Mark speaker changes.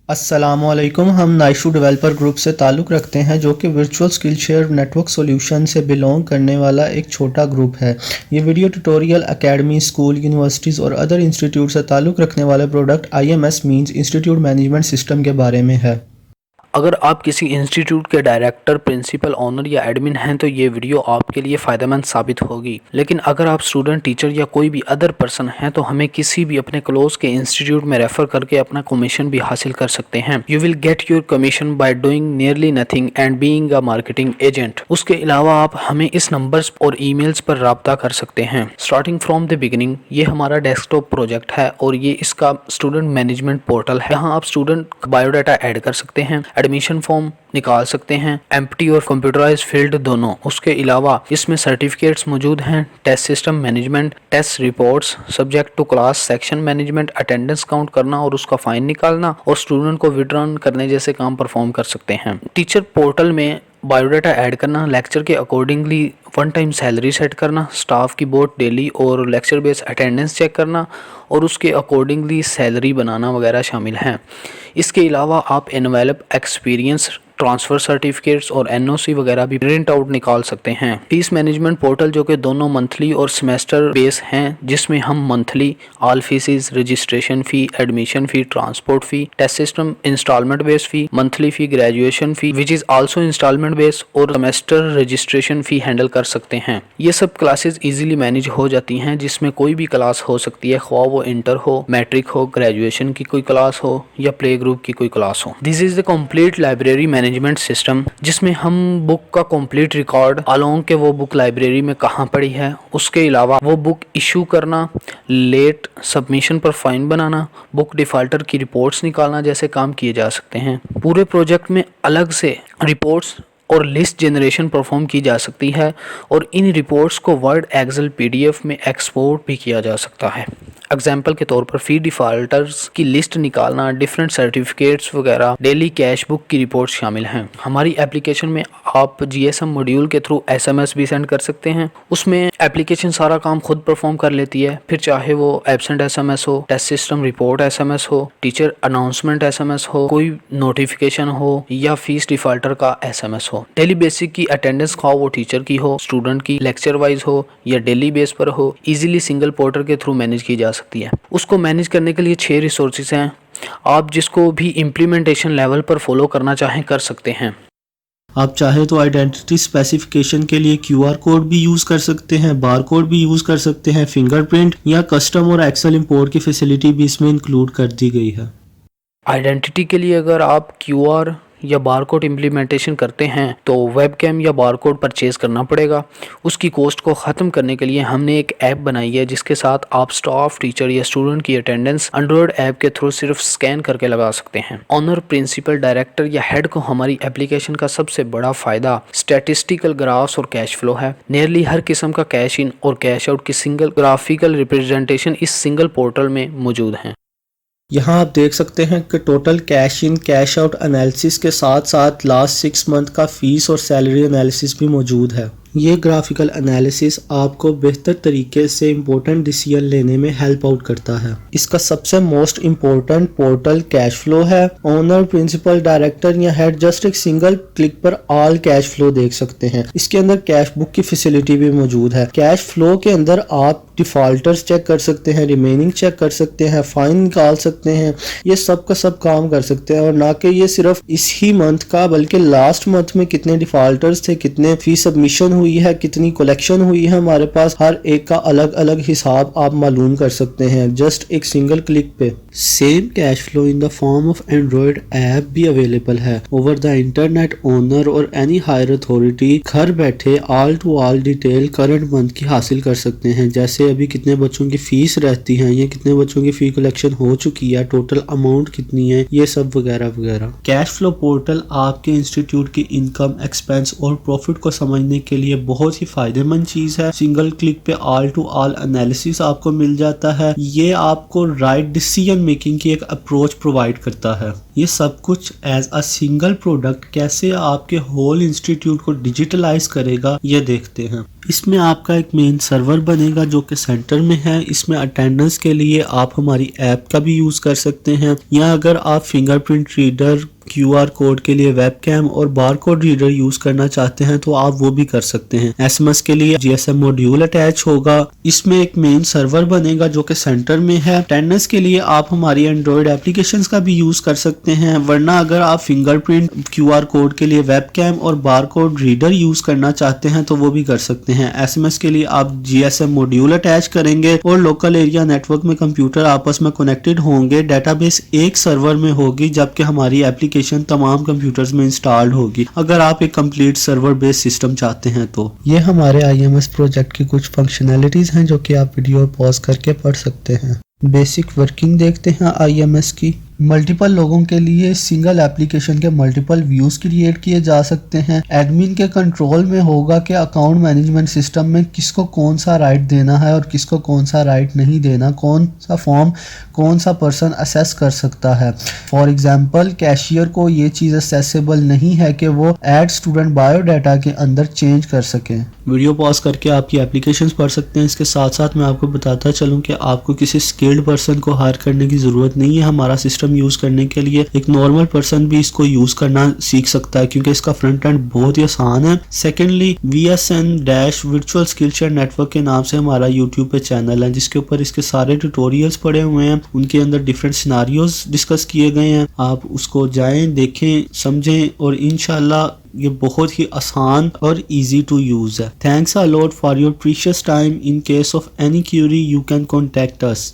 Speaker 1: अस्सलामुअलैकुम। हम नाइशू developer group से ताल्लुक़ रखते हैं जो कि virtual skill share network solution से बिलोंग करने वाला एक छोटा ग्रुप है। ये video tutorial academy, school, universities और अदर इंस्टीट्यूट से ताल्लुक़ रखने वाले product IMS means institute management system के बारे में है।
Speaker 2: अगर आप किसी इंस्टीट्यूट के डायरेक्टर, प्रिंसिपल, ऑनर या एडमिन हैं तो ये वीडियो आपके लिए फ़ायदेमंद साबित होगी। लेकिन अगर आप स्टूडेंट, टीचर या कोई भी अदर पर्सन हैं तो हमें किसी भी अपने क्लोज के इंस्टीट्यूट में रेफर करके अपना कमीशन भी हासिल कर सकते हैं। You will get your commission by doing nearly nothing and being a marketing agent. उसके अलावा आप हमें इस नंबर्स और ईमेल्स पर राब्ता कर सकते हैं। स्टार्टिंग फ्रॉम द बिगिनिंग, ये हमारा डेस्कटॉप प्रोजेक्ट है और ये इसका स्टूडेंट मैनेजमेंट पोर्टल है। यहाँ आप स्टूडेंट बायोडाटा ऐड कर सकते हैं, एडमिशन फॉर्म निकाल सकते हैं, एम्प्टी और कंप्यूटराइज फील्ड दोनों। उसके अलावा इसमें सर्टिफिकेट्स मौजूद हैं, test system management, test reports, subject to class, section management, attendance count करना और उसका फाइन निकालना और स्टूडेंट को विड्रॉन करने जैसे काम परफॉर्म कर सकते हैं। टीचर पोर्टल में बायोडाटा ऐड करना, लेक्चर के accordingly one time salary set करना, स्टाफ की बोर्ड डेली और लेक्चर बेस अटेंडेंस चेक करना और उसके अकॉर्डिंगली सैलरी बनाना वगैरह शामिल हैं। इसके अलावा आप एनवेलप, एक्सपीरियंस, ट्रांसफ़र सर्टिफिकेट्स और NOC वगैरह भी प्रिंट आउट निकाल सकते हैं। फीस मैनेजमेंट पोर्टल जो कि दोनों मंथली और सेमेस्टर बेस हैं, जिसमें हम monthly all fees, registration fee, admission fee, transport fee, test system installment base fee, monthly fee, graduation fee which is also installment base और सेमेस्टर रजिस्ट्रेशन फ़ी हैंडल कर सकते हैं। ये सब क्लासेस इजीली मैनेज हो जाती हैं, जिसमें कोई भी क्लास हो सकती है, ख्वाह वो इंटर हो, मैट्रिक हो, ग्रेजुएशन की कोई क्लास हो या प्ले ग्रुप की कोई क्लास हो। This is the complete library management system, जिसमें हम बुक का कंप्लीट रिकॉर्ड अलोंग के वो बुक लाइब्रेरी में कहाँ पड़ी है, उसके अलावा वो बुक इशू करना, लेट सबमिशन पर फाइन बनाना, बुक डिफॉल्टर की रिपोर्ट्स निकालना जैसे काम किए जा सकते हैं। पूरे प्रोजेक्ट में अलग से रिपोर्ट्स और लिस्ट जनरेशन परफॉर्म की जा सकती है और इन रिपोर्ट्स को वर्ड, एक्सेल, PDF में एक्सपोर्ट भी किया जा सकता है। एग्जाम्पल के तौर पर फी डिफॉल्टर्स की लिस्ट निकालना, डिफरेंट सर्टिफिकेट्स वगैरह, डेली कैश बुक की रिपोर्ट शामिल हैं। हमारी एप्लीकेशन में आप GSM मॉड्यूल के थ्रू SMS भी सेंड कर सकते हैं। उसमें एप्लीकेशन सारा काम खुद परफॉर्म कर लेती है, फिर चाहे वो एब्सेंट SMS हो, टेस्ट सिस्टम रिपोर्ट SMS हो, टीचर अनाउंसमेंट SMS हो, कोई नोटिफिकेशन हो या फीस डिफॉल्टर का SMS हो। डेली बेसिक की अटेंडेंस खाओ वो टीचर की हो, स्टूडेंट की लेक्चर वाइज हो या डेली बेस पर हो, इजीली सिंगल पोर्टल के थ्रू मैनेज की जा सकती है। उसको मैनेज करने के लिए 6 रिसोर्सेज हैं। आप जिसको भी इम्प्लीमेंटेशन लेवल पर फॉलो करना चाहें कर सकते हैं।
Speaker 1: आप चाहे तो आइडेंटिटी स्पेसिफिकेशन के लिए QR कोड भी यूज़ कर सकते हैं, बार कोड भी यूज़ कर सकते हैं, फिंगरप्रिंट या कस्टम और एक्सेल इंपोर्ट की फैसिलिटी भी इसमें इंक्लूड कर दी गई है।
Speaker 2: आइडेंटिटी के लिए अगर आप QR या बारकोड इम्प्लीमेंटेशन करते हैं तो वेबकैम या बारकोड परचेज करना पड़ेगा। उसकी कॉस्ट को ख़त्म करने के लिए हमने एक ऐप बनाई है जिसके साथ आप स्टाफ, टीचर या स्टूडेंट की अटेंडेंस एंड्रॉयड ऐप के थ्रू सिर्फ स्कैन करके लगा सकते हैं। ऑनर, प्रिंसिपल, डायरेक्टर या हेड को हमारी एप्लीकेशन का सबसे बड़ा फ़ायदा स्टैटिस्टिकल ग्राफ्स और कैश फ्लो है। नियरली हर किस्म का कैश इन और कैश आउट की सिंगल ग्राफिकल रिप्रेजेंटेशन इस सिंगल पोर्टल में मौजूद हैं।
Speaker 1: यहाँ आप देख सकते हैं कि total cash in, cash out analysis के साथ साथ लास्ट 6 मंथ का फीस और सैलरी एनालिसिस भी मौजूद है। ये ग्राफिकल एनालिसिस आपको बेहतर तरीके से इम्पोर्टेंट डिसीजन लेने में हेल्प आउट करता है। इसका सबसे most important portal cash flow है। ओनर, प्रिंसिपल, डायरेक्टर या हेड जस्ट एक सिंगल क्लिक पर ऑल कैश फ्लो देख सकते हैं। इसके अंदर कैश बुक की फैसिलिटी भी मौजूद है। कैश फ्लो के अंदर आप डिफॉल्टर्स चेक कर सकते हैं, रिमेनिंग चेक कर सकते हैं, फाइन निकाल सकते हैं, ये सब का सब काम कर सकते हैं। और ना कि ये सिर्फ इस ही मंथ का बल्कि लास्ट मंथ में कितने डिफॉल्टर्स थे, कितने फी सबमिशन हुई है, कितनी कलेक्शन हुई है, हमारे पास हर एक का अलग अलग हिसाब आप मालूम कर सकते हैं जस्ट एक सिंगल क्लिक पे। Same cash flow in the form of android app भी अवेलेबल है ओवर द इंटरनेट। ओनर और एनी हायर अथॉरिटी घर बैठे all to all detail current month की हासिल कर सकते हैं, जैसे अभी कितने बच्चों की फीस रहती है या कितने बच्चों की फी कलेक्शन हो चुकी है, टोटल अमाउंट कितनी है, ये सब वगैरह वगैरह। कैश फ्लो पोर्टल आपके इंस्टीट्यूट की इनकम, एक्सपेंस और प्रॉफिट को समझने के लिए बहुत ही फायदेमंद चीज है। सिंगल क्लिक पे ऑल टू ऑल एनालिसिस आपको मिल जाता है। ये आपको राइट डिसीजन मेकिंग की एक अप्रोच प्रोवाइड करता है। ये सब कुछ एज अ सिंगल प्रोडक्ट कैसे आपके होल इंस्टीट्यूट को डिजिटलाइज करेगा ये देखते हैं। इसमें आपका एक मेन सर्वर बनेगा जो कि सेंटर में है। इसमें अटेंडेंस के लिए आप हमारी ऐप का भी यूज़ कर सकते हैं, या अगर आप फिंगरप्रिंट रीडर, QR कोड के लिए वेबकैम और बारकोड रीडर यूज करना चाहते हैं तो आप वो भी कर सकते हैं। SMS के लिए GSM मॉड्यूल अटैच होगा। इसमें एक मेन सर्वर बनेगा जो कि सेंटर में है। अटेंडेंस के लिए आप हमारी एंड्रॉयड एप्लीकेशंस का भी यूज कर सकते हैं, वरना अगर आप फिंगरप्रिंट, QR कोड के लिए वेबकैम और बारकोड रीडर यूज करना चाहते हैं तो वो भी कर सकते हैं। SMS के लिए आप GSM मॉड्यूल अटैच करेंगे और लोकल एरिया नेटवर्क में कंप्यूटर आपस में कनेक्टेड होंगे। डेटाबेस एक सर्वर में होगी जबकि हमारी एप्लीकेशन तमाम कंप्यूटर्स में इंस्टॉल्ड होगी। अगर आप एक कंप्लीट सर्वर बेस्ड सिस्टम चाहते हैं तो ये हमारे IMS प्रोजेक्ट की कुछ फंक्शनैलिटीज हैं जो कि आप वीडियो पॉज करके पढ़ सकते हैं। बेसिक वर्किंग देखते हैं IMS की। मल्टीपल लोगों के लिए सिंगल एप्लीकेशन के मल्टीपल व्यूज क्रिएट किए जा सकते हैं। एडमिन के कंट्रोल में होगा कि अकाउंट मैनेजमेंट सिस्टम में किसको कौन सा राइट देना है और किसको कौन सा राइट नहीं देना, कौन सा फॉर्म कौन सा पर्सन असेस कर सकता है। फॉर एग्जांपल कैशियर को ये चीज़ असेसेबल नहीं है कि वो ऐड स्टूडेंट बायोडाटा के अंदर चेंज कर सकें। वीडियो पॉज करके आपकी एप्लीकेशंस पढ़ सकते हैं। इसके साथ साथ मैं आपको बताता चलूँ कि आपको किसी स्किल्ड पर्सन को हायर करने की ज़रूरत नहीं है हमारा सिस्टम यूज करने के लिए। एक नॉर्मल पर्सन भी इसको यूज करना सीख सकता है क्योंकि इसका फ्रंट एंड बहुत ही आसान है। सेकेंडली VSN-Virtual Skillshare Network के नाम से हमारा YouTube पे चैनल है जिसके ऊपर इसके सारे ट्यूटोरियल्स पड़े हुए हैं। उनके अंदर डिफरेंट सिनारियोज डिस्कस किए गए हैं। आप उसको जाएं, देखें, समझें और इंशाल्लाह ये बहुत ही आसान और इजी टू यूज है। Thanks a lot for your precious time. In case of any Curie you can contact us.